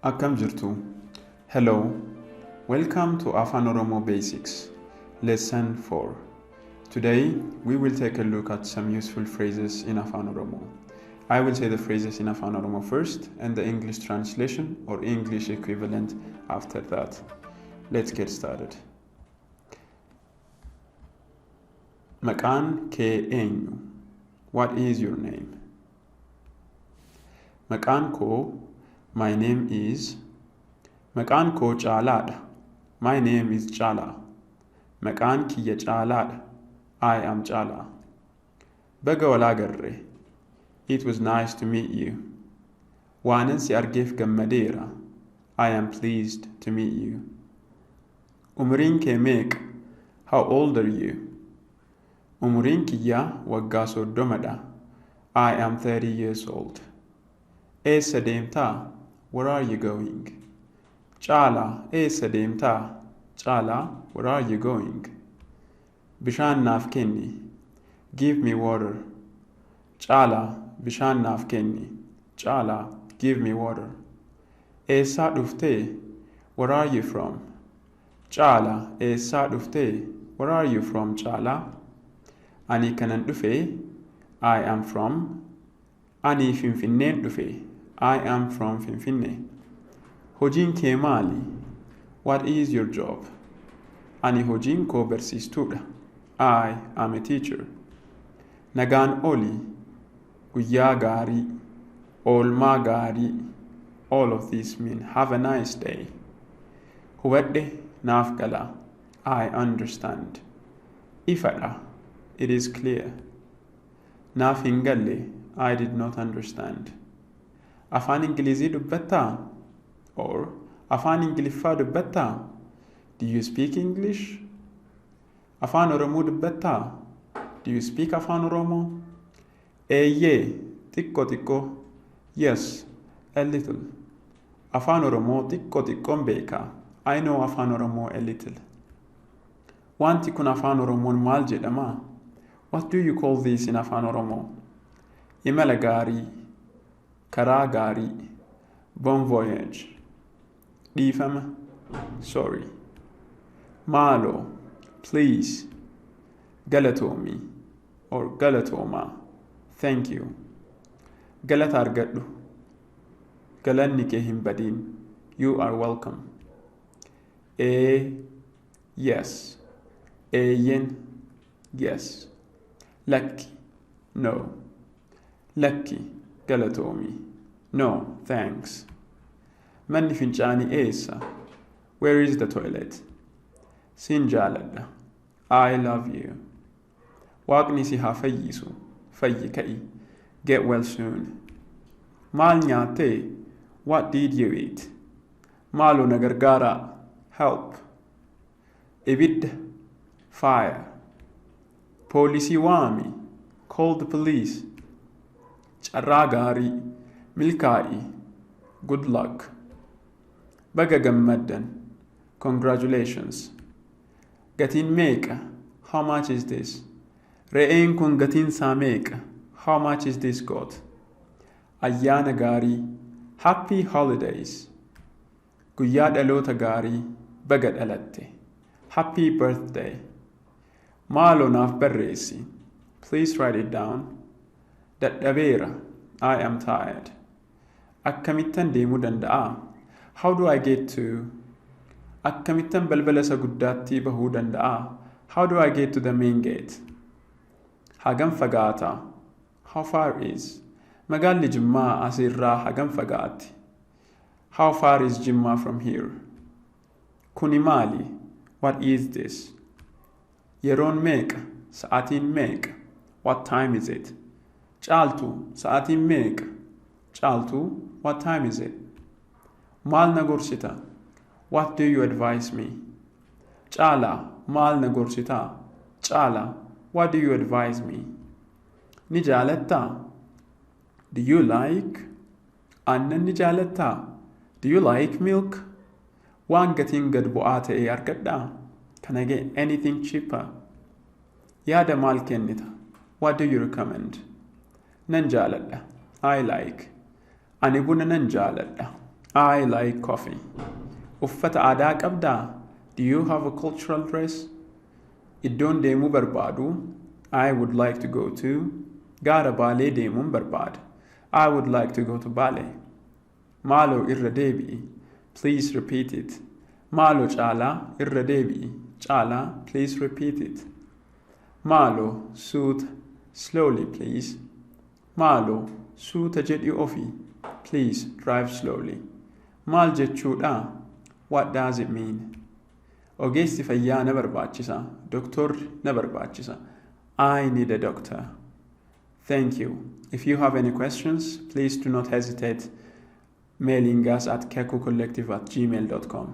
Akkam jirtu. Hello. Welcome to Afaan Oromoo Basics, Lesson 4. Today, we will take a look at some useful phrases in Afaan Oromoo. I will say the phrases in Afaan Oromoo first and the English translation or English equivalent after that. Let's get started. Maqaan kee eenyu? What is your name? Maqaan koo, my name is. Maqaan koo Caalaadha. My name is Caalaa. Maqaan kiyya Caalaadha. I am Caalaa. Baga wal agarre. It was nice to meet you. Waanan si argeef gammadeera. I am pleased to meet you. Umriin kee meeqa? How old are you? Umriin kiyya waggaa soddomadha. I am 30 years old. Eessa deemtaa? Where are you going? Caalaa, eessa deemtaa? Caalaa, where are you going? Bishaan naaf kenni. Give me water. Caalaa, bishaan naaf kenni. Caalaa, give me water. Eessaa dhuftee? Where are you from? Caalaa, eessaa dhuftee? Where are you from, Caalaa? Ani kanan dhufe. I am from. Ani Finfinneen dhufe. I am from Finfinnee. Hojiin kee maali? What is your job? Ani hojiin koo barsiistuudha. I am a teacher. Nagaan oli. Guyyaa gaarii. Oolmaa gaarii. All of these mean have a nice day. Hubadhe naaf gala. I understand. Ifadha. It is clear. Naaf hin galle. I did not understand. Afaan Ingilizii dubbattaa? Or Afaan Ingiliffaa dubbattaa? Do you speak English? Afaan Oromoo dubbattaa? Do you speak Afaan Oromoo? Eeyyee, xiqqoo. Yes, a little. Afaan Oromoo xiqqoon beeka. I know Afaan Oromoo a little. Wanti kun Afaan Oromoon maal jedhama? What do you call this in Afaan Oromoo? Imala gaarii. Karaa gaarii. Bon voyage. Dhiifama. Sorry. Maaloo. Please. Galatoomi or galatooma. Thank you. Galata argadhu. Galanni kee hin badin. You are welcome. Yes. Eeyyen. Yes. Lakki. No. Lakki. Galatoomi. No, thanks. Manni fincaanii eessa? Where is the toilet? Sin jaaladha. I love you. Waaqni si haa fayyisu. Fayyi ka'i. Get well soon. Maal nyaattee? What did you eat? Maaloo na gargaaraa. Help. Ibidda. Fire. Poolisii waami. Call the police. Carraa gaarii. Milkaa'i. Good luck. Baga gammaddan. Congratulations. Gatiin meeqa? How much is this? Re'een kun gatiin isaa meeqa? How much is this goat? Ayyaana gaarii. Happy holidays. Guyyaa dhaloota gaarii. Baga dhalatte. Happy birthday. Maaloo naaf barreessi. Please write it down. Dadhabeera. I am tired. Akkamittan deemuu danda'a? How do I get to? Akkamittan balbala isa guddaatti bahuu danda'a? How do I get to the main gate? Hagam fagaata? How far is? Magaalli Jimmaa asirraa hagam fagaatti? How far is Jimmaa from here? Kuni maali? What is this? Yeroon meeqa? Sa'aatiin meeqa? What time is it? Caaltu, sa'aatiin meeqa? Caaltu, what time is it? Maal na gorsita? What do you advise me? Caalaa, maal na gorsita? Caalaa, what do you advise me? Ni jaalattaa? Do you like? Aannan ni jaalattaa? Do you like milk? Waan gatiin gad bu'aa ta'e argadhaa? Can I get anything cheaper? Yaada maal kennita? What do you recommend? Nan jaaladha. I like. Ani buna nan jaaladha. I like coffee. Uffata aadaa qabdaa? Do you have a cultural dress? Iddoon deemuu barbaadu? I would like to go to. Gaara Baalee deemuun barbaada. I would like to go to Baalee. Maaloo irra deebi'i. Please repeat it. Maaloo caalaa irra deebi'i. Caalaa, please repeat it. Maaloo suuta. Slowly, please. Maaloo suuta jedhi ofii. Please drive slowly. Maal jechuudha? What does it mean? Ogeessi fayyaa na barbaachisa. Doktorri na barbaachisa. I need a doctor. Thank you. If you have any questions, please do not hesitate mailing us at kekucollective@gmail.com.